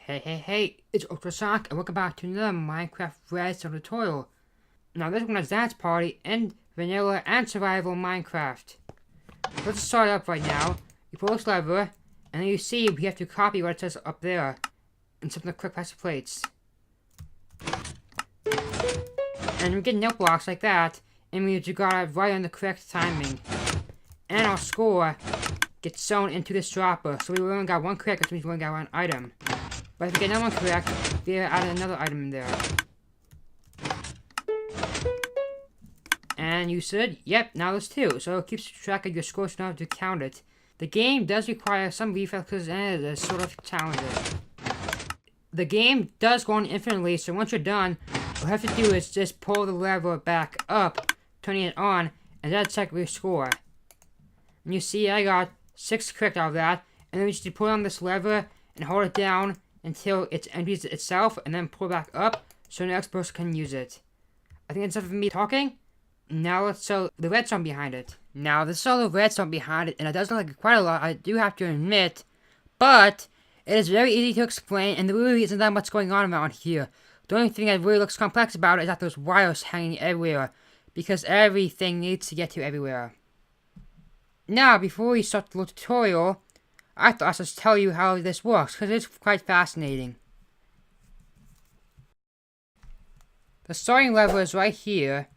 Hey, it's UltraSonic, and welcome back to another Minecraft Redstone tutorial. Now this one is Dance Party and Vanilla and Survival Minecraft. Let's start up right now. You pull this lever, and then you see we have to copy what it says up there, and something to quick press the plates. And we get note blocks like that, and we just got it right on the correct timing. And our score gets sewn into this dropper, so we only got one correct, which means we only got one item. But if we get another one correct, we add another item in there. And you said, yep, now there's two. So it keeps track of your scores so you don't have to count it. The game does require some reflexes and it is sort of challenging. The game does go on infinitely, so once you're done, what you have to do is just pull the lever back up, turning it on, and that's check your score. And you see I got 6 correct out of that, and then we just pull on this lever and hold it down until it empties itself, and then pull back up so the next person can use it. I think that's enough of me talking. Now let's show the redstone behind it. Now this is all the redstone behind it, and it does look like quite a lot, I do have to admit, but it is very easy to explain, and there really isn't that much going on around here. The only thing that really looks complex about it is that there's wires hanging everywhere, because everything needs to get to everywhere. Now, before we start the little tutorial, I thought I'd just tell you how this works, because it's quite fascinating. The starting lever is right here,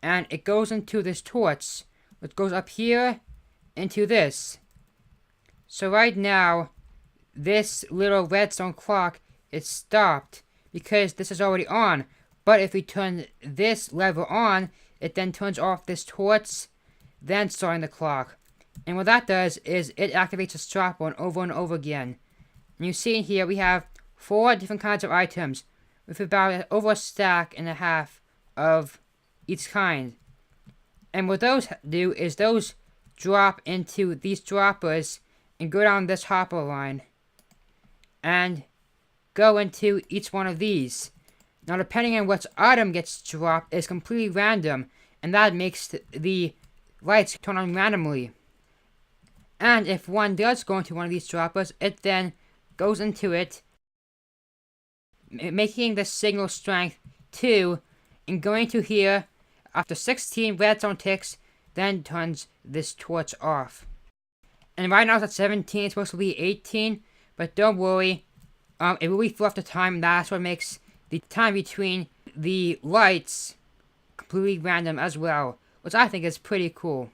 and it goes into this torch, which goes up here into this. So right now, this little redstone clock is stopped, because this is already on. But if we turn this lever on, it then turns off this torch, then starting the clock. And what that does is it activates the strap on over and over again. And you see here we have 4 different kinds of items with about over a stack and a half of each kind. And what those do is those drop into these droppers and go down this hopper line and go into each one of these. Now depending on which item gets dropped is completely random, and that makes the lights turn on randomly. And if one does go into one of these droppers, it then goes into it, making the signal strength 2, and going to here, after 16 redstone ticks, then turns this torch off. And right now it's at 17, it's supposed to be 18, but don't worry, it will be full after time. That's what makes the time between the lights completely random as well, which I think is pretty cool.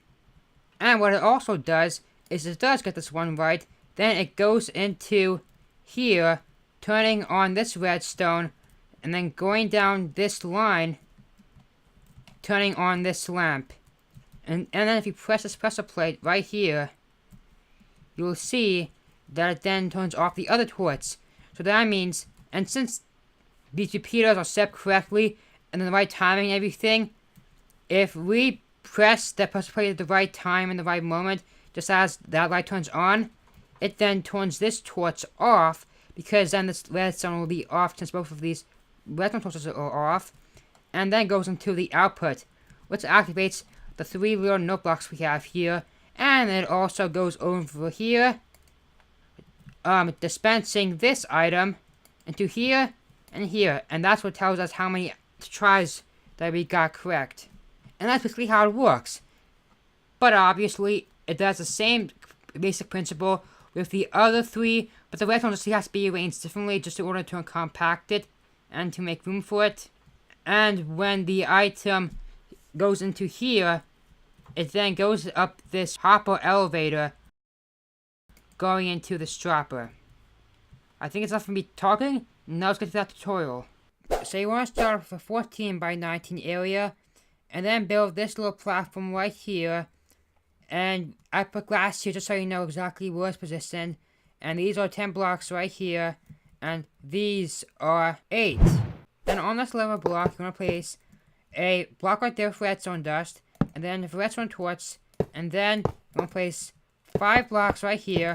And what it also does is it does get this one right, then it goes into here, turning on this redstone, and then going down this line, turning on this lamp. And then if you press this pressure plate right here, you will see that it then turns off the other torch. So that means, and since these repeaters are set correctly, and in the right timing and everything, if we press that pressure plate at the right time and the right moment, just as that light turns on, it then turns this torch off, because then this redstone will be off since both of these redstone torches are off, and then goes into the output, which activates the 3 little note blocks we have here, and it also goes over here, dispensing this item into here and here, and that's what tells us how many tries that we got correct. And that's basically how it works. But obviously, it does the same basic principle with the other 3, but the redstone just has to be arranged differently just in order to compact it and to make room for it. And when the item goes into here, it then goes up this hopper elevator going into the dropper. I think it's enough for me talking. Now let's get to that tutorial. So you want to start with a 14 by 19 area, and then build this little platform right here. And I put glass here just so you know exactly where it's positioned. And these are 10 blocks right here. And these are 8. Then on this level block, you want to place a block right there for redstone dust. And then for redstone torch. And then you want to place 5 blocks right here.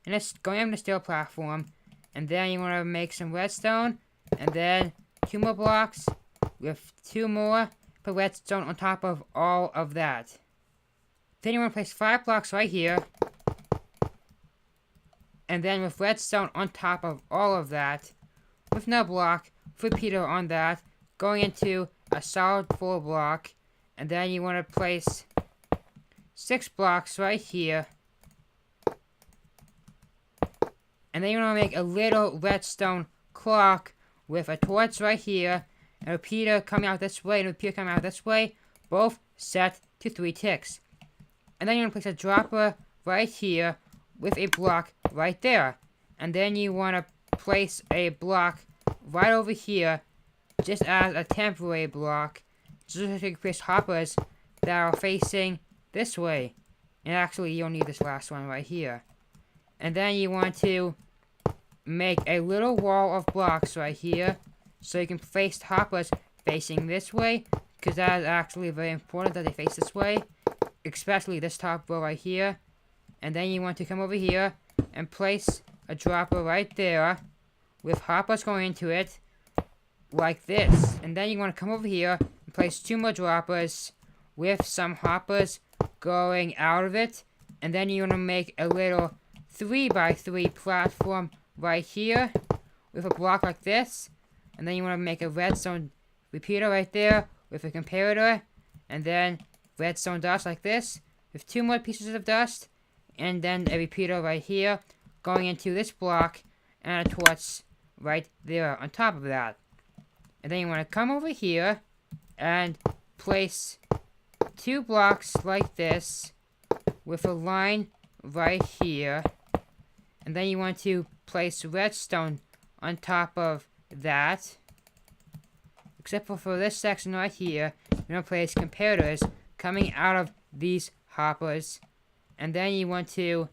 And it's going on the steel platform. And then you want to make some redstone. And then 2 more blocks with 2 more. Put redstone on top of all of that. Then you want to place 5 blocks right here. And then with redstone on top of all of that, with another block, with repeater on that, going into a solid 4 block, and then you want to place 6 blocks right here. And then you want to make a little redstone clock with a torch right here, and a repeater coming out this way, and a repeater coming out this way, both set to 3 ticks. And then you want to place a dropper right here with a block right there. And then you want to place a block right over here, just as a temporary block, just so you can place hoppers that are facing this way. And actually, you'll need this last one right here. And then you want to make a little wall of blocks right here, so you can place hoppers facing this way, because that is actually very important that they face this way, especially this top row right here. And then you want to come over here and place a dropper right there with hoppers going into it like this. And then you want to come over here and place 2 more droppers with some hoppers going out of it. And then you want to make a little 3x3 platform right here with a block like this. And then you want to make a redstone repeater right there with a comparator. And then redstone dust like this with 2 more pieces of dust. And then a repeater right here going into this block, and a torch right there on top of that. And then you want to come over here and place 2 blocks like this with a line right here. And then you want to place redstone on top of that. Except for this section right here, you're going to place comparators coming out of these hoppers. And then you want to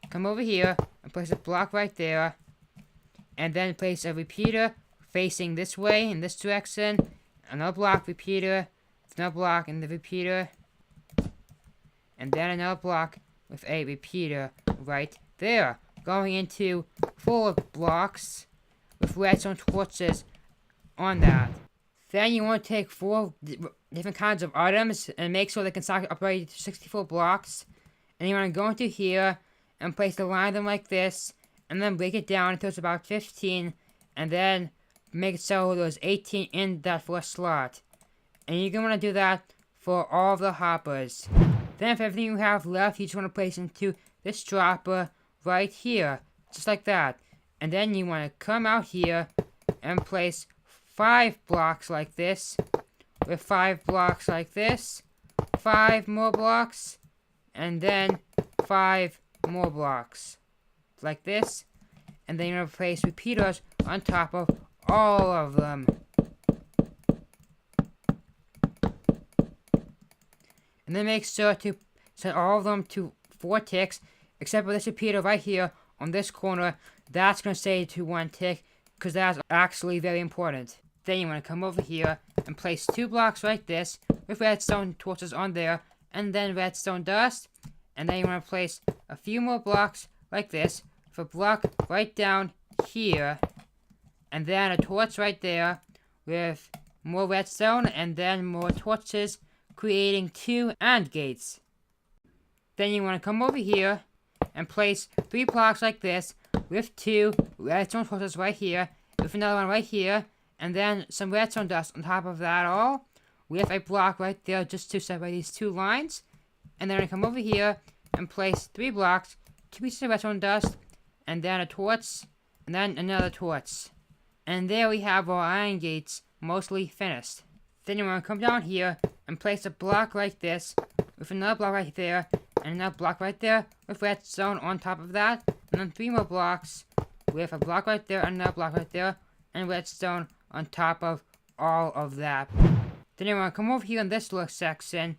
come over here and place a block right there. And then place a repeater facing this way in this direction. Another block repeater. Another block in the repeater. And then another block with a repeater right there. Going into 4 blocks with redstone torches on that. Then you want to take 4 different kinds of items and make sure they can stack up right to 64 blocks. And you want to go into here and place the line of them like this, and then break it down until it's about 15, and then make it so there's 18 in that first slot. And you're going to want to do that for all of the hoppers. Then if everything you have left, you just want to place into this dropper right here, just like that. And then you want to come out here and place 5 blocks like this, with 5 blocks like this, 5 more blocks, and then 5 more blocks like this. And then you're going to place repeaters on top of all of them. And then make sure to set all of them to 4 ticks, except for this repeater right here on this corner. That's going to stay to 1 tick, because that's actually very important. Then you want to come over here and place 2 blocks like this with redstone torches on there, and then redstone dust. And then you want to place a few more blocks like this with a block right down here, and then a torch right there with more redstone, and then more torches, creating 2 AND gates. Then you want to come over here and place 3 blocks like this with 2 redstone torches right here, with another one right here, and then some redstone dust on top of that all, with a block right there just to separate these 2 lines. And then I come over here and place 3 blocks, 2 pieces of redstone dust, and then a torch, and then another torch. And there we have our iron gates mostly finished. Then you want to come down here and place a block like this, with another block right there, and another block right there, with redstone on top of that, and then 3 more blocks, with a block right there, another block right there, and redstone on top of all of that. Then you want to come over here in this little section,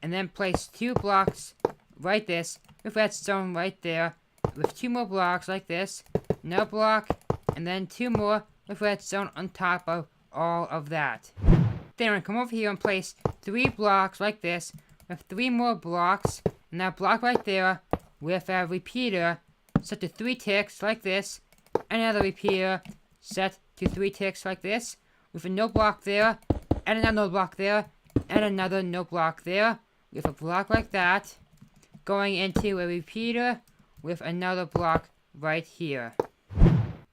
and then place 2 blocks like this, with redstone right there, with 2 more blocks like this, another block, and then 2 more with redstone on top of all of that. Then we're going to come over here and place 3 blocks like this, with 3 more blocks, and that block right there, with a repeater set to 3 ticks like this, another repeater set to 3 ticks like this, with a no block there, and another no block there, and another no block there, with a block like that, going into a repeater with another block right here.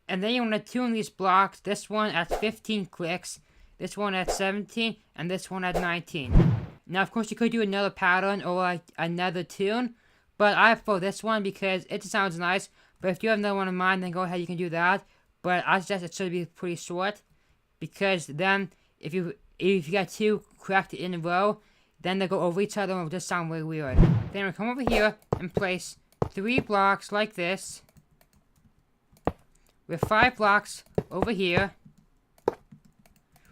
And then you want to tune these blocks, this one at 15 clicks, this one at 17, and this one at 19. Now, of course, you could do another pattern or like another tune, but I prefer this one because it sounds nice. But if you have another one in mind, then go ahead, you can do that. But I suggest it should be pretty short, because then if you get two correct in a row, then they go over each other and it will just sound really weird. Then we'll come over here and place 3 blocks like this, with 5 blocks over here,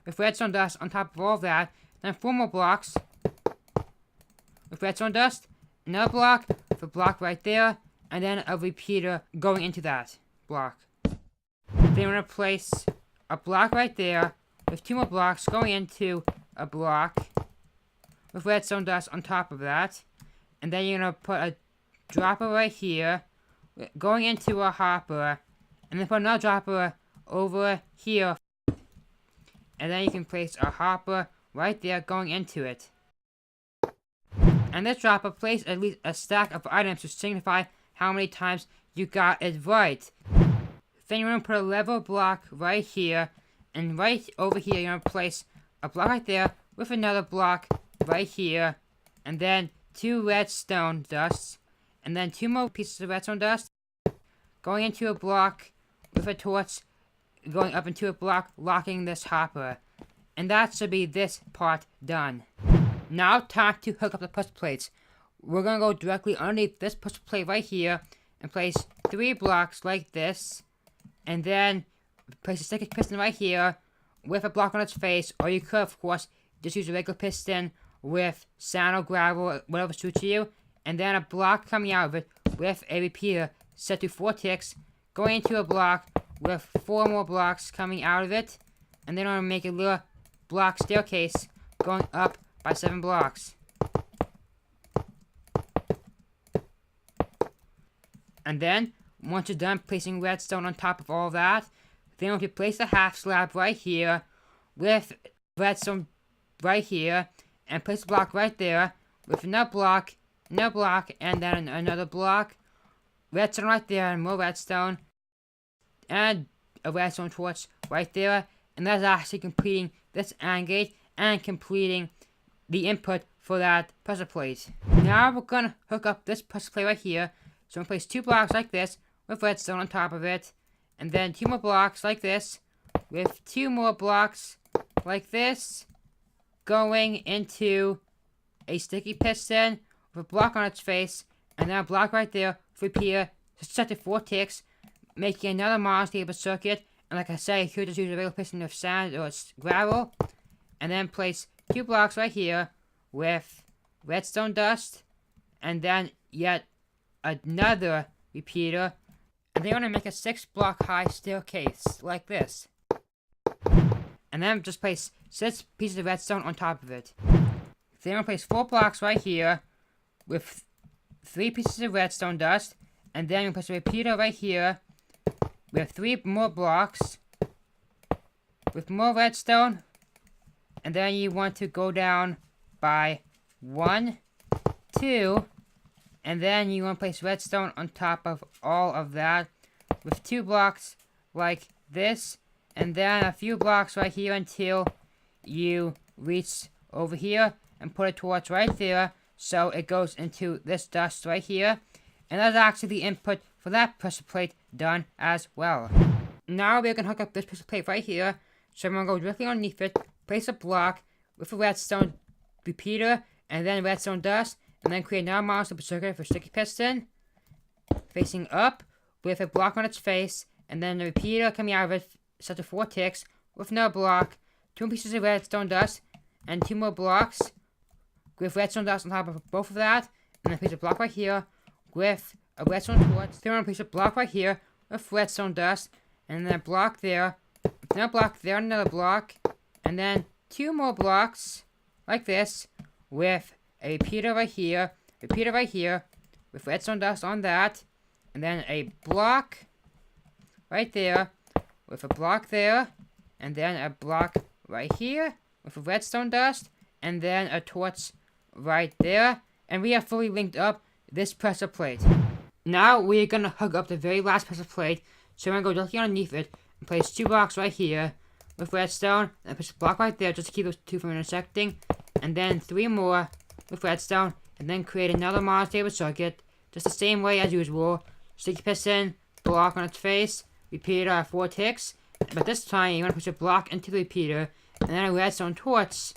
with redstone dust on top of all of that. Then 4 more blocks with redstone dust, another block with a block right there, and then a repeater going into that block. Then we're going to place a block right there, with 2 more blocks going into a block, with redstone dust on top of that. And then you're going to put a dropper right here, going into a hopper, and then put another dropper over here. And then you can place a hopper right there going into it. And this dropper place at least a stack of items to signify how many times you got it right. Then you're going to put a level block right here, and right over here you're going to place a block right there with another block right here, and then 2 redstone dusts, and then 2 more pieces of redstone dust going into a block with a torch going up into a block, locking this hopper. And that should be this part done. Now time to hook up the push plates. We're going to go directly underneath this push plate right here and place 3 blocks like this, and then place a sticky piston right here with a block on its face, or you could of course just use a regular piston with sand or gravel, whatever suits you, and then a block coming out of it with a repeater set to 4 ticks, going into a block with 4 more blocks coming out of it, and then I'm going to make a little block staircase going up by 7 blocks. And then, once you're done placing redstone on top of all that, then if you place the half slab right here with redstone right here, and place a block right there with another block, and then another block, redstone right there, and more redstone, and a redstone torch right there, and that's actually completing this AND gate and completing the input for that pressure plate. Now we're gonna hook up this pressure plate right here. So I'm gonna place 2 blocks like this with redstone on top of it, and then 2 more blocks like this with 2 more blocks like this going into a sticky piston with a block on its face, and then a block right there for repeater set to 4 ticks, making another monostable circuit. And like I said, you could just use a regular piston of sand or gravel, and then place 2 blocks right here with redstone dust, and then yet another repeater, and then I'm gonna make a 6-block high staircase like this, and then just place 6 pieces of redstone on top of it. Then I'm gonna place 4 blocks right here with 3 pieces of redstone dust, and then I'm gonna place a repeater right here with 3 more blocks with more redstone, and then you want to go down by 1, 2, and then you want to place redstone on top of all of that with 2 blocks like this, and then a few blocks right here until you reach over here and put a torch right there so it goes into this dust right here. And that's actually the input for that pressure plate done as well. Now we're going to hook up this pressure plate right here. So I'm going to go directly underneath it, place a block with a redstone repeater, and then redstone dust, and then create another monostable circuit for sticky piston, facing up with a block on its face, and then the repeater coming out of it set to 4 ticks with another block, 2 pieces of redstone dust, and 2 more blocks with redstone dust on top of both of that, and then place a block right here with a redstone torch. Then I'm going to place a block right here with redstone dust, and then a block there, another block there, another block, and then 2 more blocks like this with a repeater right here with redstone dust on that, and then a block right there with a block there, and then a block right here with a redstone dust, and then a torch right there, and we have fully linked up this pressure plate. Now we're gonna hook up the very last piece of plate. So we're gonna go directly underneath it and place 2 blocks right here with redstone, and place a block right there just to keep those 2 from intersecting, and then 3 more with redstone, and then create another monostable circuit just the same way as usual. Sticky piston, block on its face, repeater 4 ticks, but this time you want to push a block into the repeater, and then a redstone torch,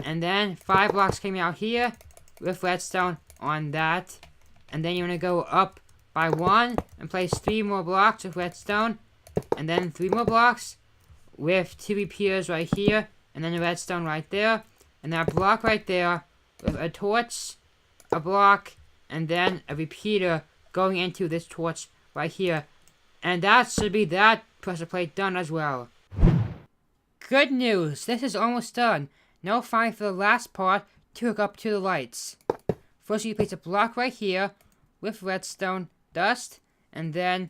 and then 5 blocks coming out here with redstone on that, and then you want to go up by 1 and place 3 more blocks with redstone, and then 3 more blocks with 2 repeaters right here, and then a redstone right there, and that block right there with a torch, a block, and then a repeater going into this torch right here. And that should be that pressure plate done as well. Good news, this is almost done. Now find for the last part to hook up to the lights. First you place a block right here with redstone dust, and then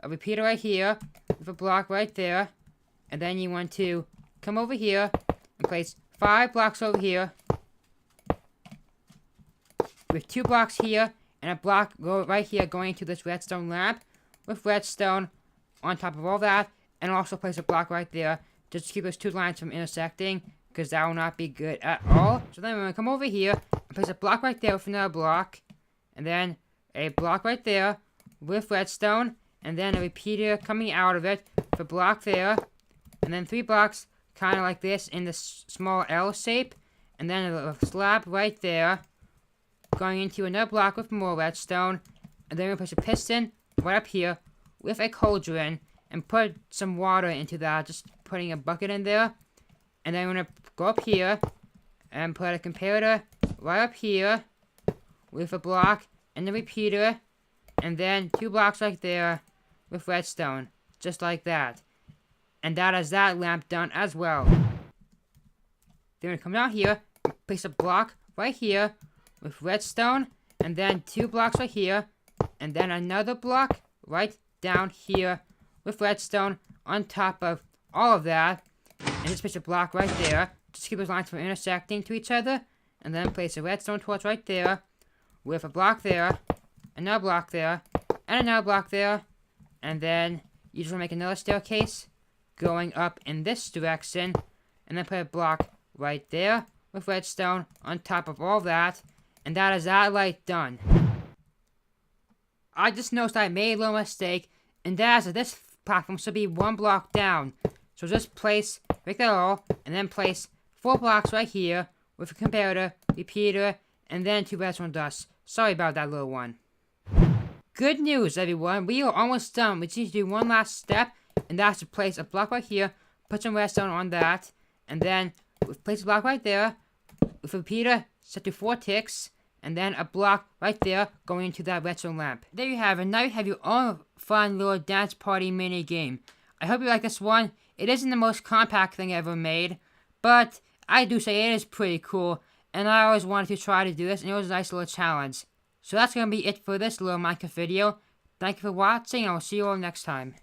a repeater right here with a block right there, and then you want to come over here and place 5 blocks over here with 2 blocks here and a block right here going to this redstone lamp with redstone on top of all that, and also place a block right there just to keep those 2 lines from intersecting, because that will not be good at all. So then we're going to come over here and place a block right there with another block, and then a block right there with redstone, and then a repeater coming out of it with a block there, and then 3 blocks kind of like this in this small L shape, and then a slab right there going into another block with more redstone, and then we're going to place a piston right up here with a cauldron and put some water into that, just putting a bucket in there, and then we're going to go up here and put a comparator right up here with a block and a repeater, and then 2 blocks right there with redstone, just like that. And that is that lamp done as well. Then we're going to come down here and place a block right here with redstone, and then 2 blocks right here, and then another block right down here with redstone on top of all of that, and just place a block right there just to keep those lines from intersecting to each other, and then place a redstone torch right there with a block there, another block there, and another block there, and then you just want to make another staircase going up in this direction, and then put a block right there with redstone on top of all that, and that is that light done. I just noticed I made a little mistake, and that is that this platform should be 1 block down. So just make that all, and then place 4 blocks right here with a comparator, repeater, and then 2 redstone dust. Sorry about that little one. Good news, everyone. We are almost done. We just need to do one last step, and that's to place a block right here, put some redstone on that, and then place a block right there with a repeater set to 4 ticks, and then a block right there going into that redstone lamp. There you have it. Now you have your own fun little dance party mini game. I hope you like this one. It isn't the most compact thing ever made, but I do say it is pretty cool, and I always wanted to try to do this, and it was a nice little challenge. So that's going to be it for this little Minecraft video. Thank you for watching, and I'll see you all next time.